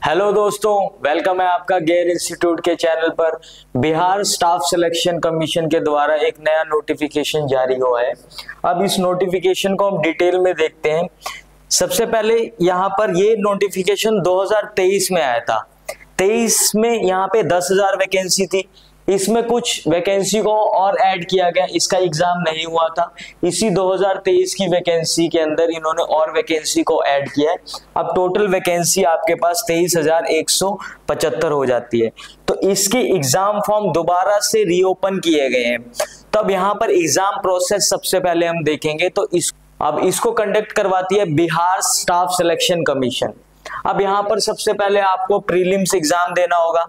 Hello दोस्तों, welcome है आपका गेयर इंस्टीट्यूट के चैनल पर। बिहार स्टाफ सिलेक्शन कमीशन के द्वारा एक नया नोटिफिकेशन जारी हुआ है। अब इस नोटिफिकेशन को हम डिटेल में देखते हैं। सबसे पहले यहाँ पर ये नोटिफिकेशन 2023 में आया था। 23 में यहाँ पे 10,000 वैकेंसी थी। इसमें कुछ वैकेंसी को और ऐड किया गया, इसका एग्जाम नहीं हुआ था। इसी 2023 की वैकेंसी के अंदर इन्होंने और वैकेंसी को ऐड किया है। अब टोटल वैकेंसी आपके पास 23,175 हो जाती है। तो इसके एग्जाम फॉर्म दोबारा से रीओपन किए गए हैं। तब यहाँ पर एग्जाम प्रोसेस सबसे पहले हम देखेंगे। तो अब इसको कंडक्ट करवाती है बिहार स्टाफ सिलेक्शन कमीशन। अब यहाँ पर सबसे पहले आपको प्रीलिम्स एग्जाम देना होगा।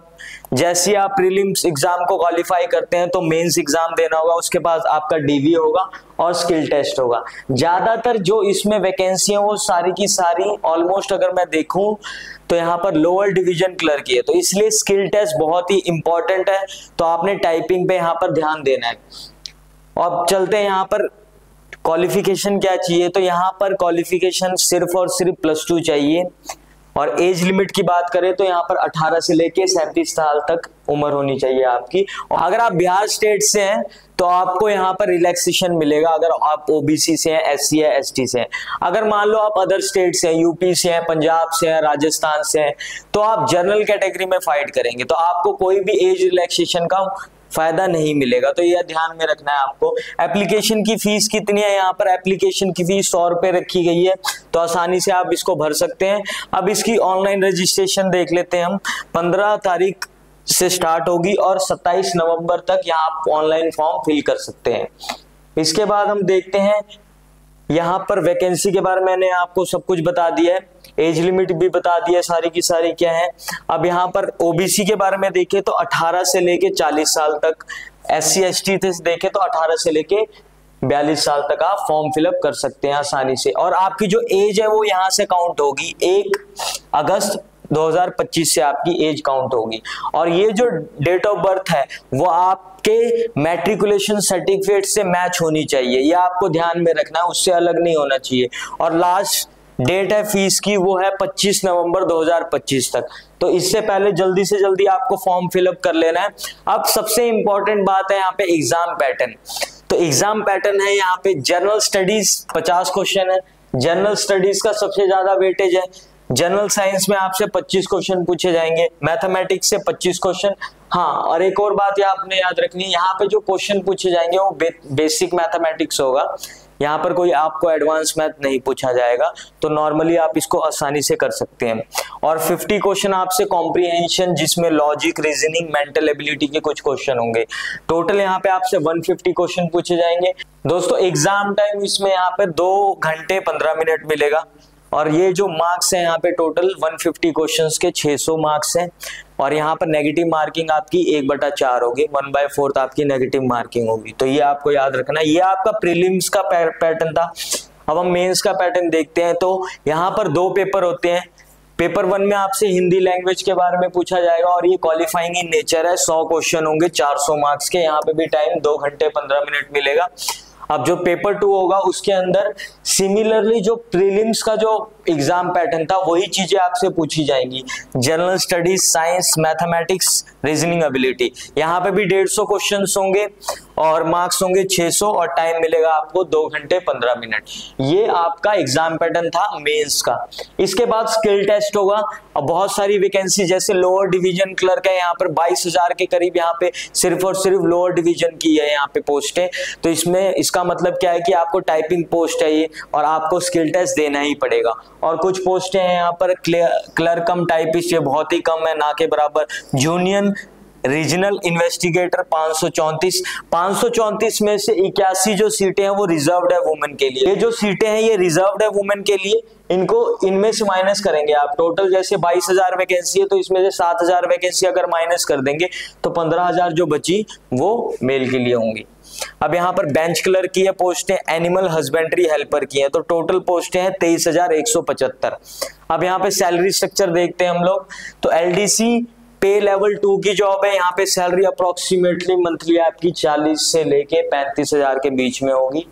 जैसे आप प्रीलिम्स एग्जाम को क्वालिफाई करते हैं तो मेंस एग्जाम देना होगा। उसके बाद आपका डीवी होगा और स्किल टेस्ट होगा। ज्यादातर जो इसमें वैकेंसी है वो सारी की सारी ऑलमोस्ट अगर मैं देखूं तो यहाँ पर लोअर डिवीजन क्लर्क की है, तो इसलिए स्किल टेस्ट बहुत ही इंपॉर्टेंट है। तो आपने टाइपिंग पे यहाँ पर ध्यान देना है। अब चलते हैं यहाँ पर क्वालिफिकेशन क्या चाहिए। तो यहाँ पर क्वालिफिकेशन सिर्फ और सिर्फ +2 चाहिए। और एज लिमिट की बात करें तो यहाँ पर 18 से लेके 37 साल तक उम्र होनी चाहिए आपकी। और अगर आप बिहार स्टेट से हैं तो आपको यहाँ पर रिलैक्सेशन मिलेगा अगर आप ओबीसी से हैं, एससी है, एसटी से हैं। अगर मान लो आप अदर स्टेट से हैं, यूपी से हैं, पंजाब से हैं, राजस्थान से हैं, तो आप जनरल कैटेगरी में फाइट करेंगे, तो आपको कोई भी एज रिलैक्सेशन का फायदा नहीं मिलेगा। तो यह ध्यान में रखना है आपको। एप्लीकेशन की फीस कितनी है, यहाँ पर एप्लीकेशन की फीस 100 रुपए रखी गई है, तो आसानी से आप इसको भर सकते हैं। अब इसकी ऑनलाइन रजिस्ट्रेशन देख लेते हैं हम। 15 तारीख से स्टार्ट होगी और 27 नवंबर तक यहाँ आप ऑनलाइन फॉर्म फिल कर सकते हैं। इसके बाद हम देखते हैं यहाँ पर वैकेंसी के बारे में मैंने आपको सब कुछ बता दिया है, एज लिमिट भी बता दी है, सारी की सारी क्या है। अब यहाँ पर ओबीसी के बारे में देखें तो 18 से लेके 40 साल तक, एससी एसटी से देखें तो 18 से लेके 42 साल तक आप फॉर्म फिलअप कर सकते हैं आसानी से। और आपकी जो एज है वो यहाँ से काउंट होगी, 1 अगस्त 2025 से आपकी एज काउंट होगी। और ये जो डेट ऑफ बर्थ है वो आपके मैट्रिकुलेशन सर्टिफिकेट से मैच होनी चाहिए, ये आपको ध्यान में रखना है, उससे अलग नहीं होना चाहिए। और लास्ट डेट है फीस की वो है 25 नवंबर 2025 तक। तो इससे पहले जल्दी से जल्दी आपको फॉर्म फिलअप कर लेना है। अब सबसे इंपॉर्टेंट बात है यहाँ पे एग्जाम पैटर्न। तो एग्जाम पैटर्न है यहाँ पे जनरल स्टडीज 50 क्वेश्चन है। जनरल स्टडीज का सबसे ज्यादा वेटेज है। जनरल साइंस में आपसे 25 क्वेश्चन पूछे जाएंगे, मैथमेटिक्स से 25 क्वेश्चन। हाँ, और एक और बात आपने याद रखनी है, यहाँ पे जो क्वेश्चन पूछे जाएंगे वो बेसिक मैथमेटिक्स होगा। यहाँ पर कोई आपको एडवांस मैथ नहीं पूछा जाएगा, तो नॉर्मली आप इसको आसानी से कर सकते हैं। और 50 क्वेश्चन आपसे कॉम्प्रिहेंशन, जिसमें लॉजिक, रीजनिंग, मेंटल एबिलिटी के कुछ क्वेश्चन होंगे। टोटल यहाँ पे आपसे 150 क्वेश्चन पूछे जाएंगे। दोस्तों एग्जाम टाइम इसमें यहाँ पे 2 घंटे 15 मिनट मिलेगा। और ये जो मार्क्स है यहाँ पे टोटल 150 क्वेश्चंस के 600 मार्क्स हैं। और यहाँ पर नेगेटिव मार्किंग आपकी 1/4 होगी, 1/4 आपकी नेगेटिव मार्किंग होगी। तो ये आपको याद रखना है। ये आपका प्रीलिम्स का पैटर्न था। अब हम मेंस का पैटर्न देखते हैं। तो यहाँ पर 2 पेपर होते हैं। पेपर 1 में आपसे हिंदी लैंग्वेज के बारे में पूछा जाएगा और ये क्वालिफाइंग इन नेचर है। 100 क्वेश्चन होंगे 400 मार्क्स के। यहाँ पे भी टाइम 2 घंटे 15 मिनट मिलेगा। अब जो पेपर 2 होगा उसके अंदर सिमिलरली जो प्रीलिम्स का जो एग्जाम पैटर्न था वही चीजें आपसे पूछी जाएंगी। General studies, science, mathematics, reasoning ability. यहाँ पे भी 150 क्वेश्चंस होंगे और मार्क्स होंगे 600 और टाइम मिलेगा आपको 2 घंटे 15 मिनट। ये आपका एग्जाम पैटर्न था मेंस का। इसके बाद स्किल टेस्ट होगा। अब बहुत सारी वैकेंसी जैसे लोअर डिवीजन क्लर्क है, यहाँ पर 22,000 के करीब यहाँ पे सिर्फ और सिर्फ लोअर डिवीजन की है यहाँ पे पोस्ट है। तो इसमें इसका मतलब क्या है कि आपको टाइपिंग पोस्ट है ये, और आपको स्किल टेस्ट देना ही पड़ेगा। और कुछ पोस्टें हैं यहाँ पर क्लर्क कम टाइपिस्ट, ये बहुत ही कम है, ना के बराबर। जूनियर रीजनल इन्वेस्टिगेटर 534 में से 81 जो सीटें हैं वो रिजर्व्ड है वुमेन के लिए। ये जो सीटें हैं ये रिजर्व्ड है वुमेन के लिए। इनमें से माइनस करेंगे आप। टोटल जैसे 22,000 वैकेंसी है तो इसमें से 7,000 वैकेंसी अगर माइनस कर देंगे तो 15,000 जो बची वो मेल के लिए होंगी। अब यहाँ पर बेंच क्लर्क की है पोस्टें, एनिमल हस्बेंड्री हेल्पर की है। तो टोटल पोस्टें हैं 23,175। अब यहाँ पे सैलरी स्ट्रक्चर देखते हैं हम लोग। तो एलडीसी पे लेवल 2 की जॉब है। यहाँ पे सैलरी अप्रोक्सीमेटली मंथली आपकी 40 से लेके 35,000 के बीच में होगी।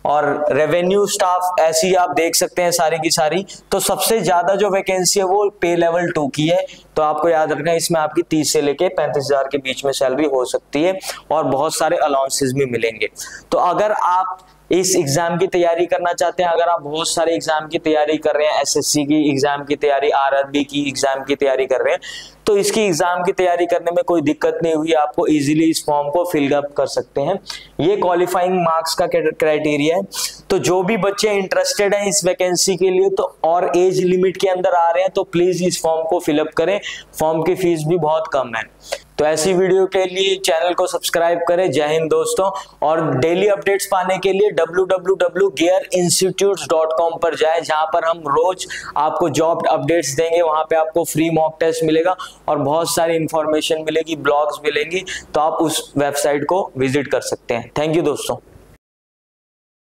और रेवेन्यू स्टाफ ऐसी आप देख सकते हैं सारी की सारी। तो सबसे ज्यादा जो वैकेंसी है वो पे लेवल 2 की है, तो आपको याद रखना है इसमें आपकी 30 से लेके 35,000 के बीच में सैलरी हो सकती है और बहुत सारे अलाउंसेस भी मिलेंगे। तो अगर आप इस एग्जाम की तैयारी करना चाहते हैं, अगर आप बहुत सारे एग्जाम की तैयारी कर रहे हैं, एसएससी की एग्जाम की तैयारी, आरआरबी की एग्जाम की तैयारी कर रहे हैं, तो इसकी एग्जाम की तैयारी करने में कोई दिक्कत नहीं हुई, आपको इजीली इस फॉर्म को फिल अप कर सकते हैं। ये क्वालिफाइंग मार्क्स का क्राइटेरिया है। तो जो भी बच्चे इंटरेस्टेड हैं इस वैकेंसी के लिए तो और एज लिमिट के अंदर आ रहे हैं तो प्लीज इस फॉर्म को फिलअप करें। फॉर्म की फीस भी बहुत कम है। तो ऐसी वीडियो के लिए चैनल को सब्सक्राइब करें। जय हिंद दोस्तों। और डेली अपडेट्स पाने के लिए www.gearinstitutes.com पर जाएं, जहां पर हम रोज आपको जॉब अपडेट्स देंगे। वहां पे आपको फ्री मॉक टेस्ट मिलेगा और बहुत सारी इंफॉर्मेशन मिलेगी, ब्लॉग्स मिलेंगी, तो आप उस वेबसाइट को विजिट कर सकते हैं। थैंक यू दोस्तों।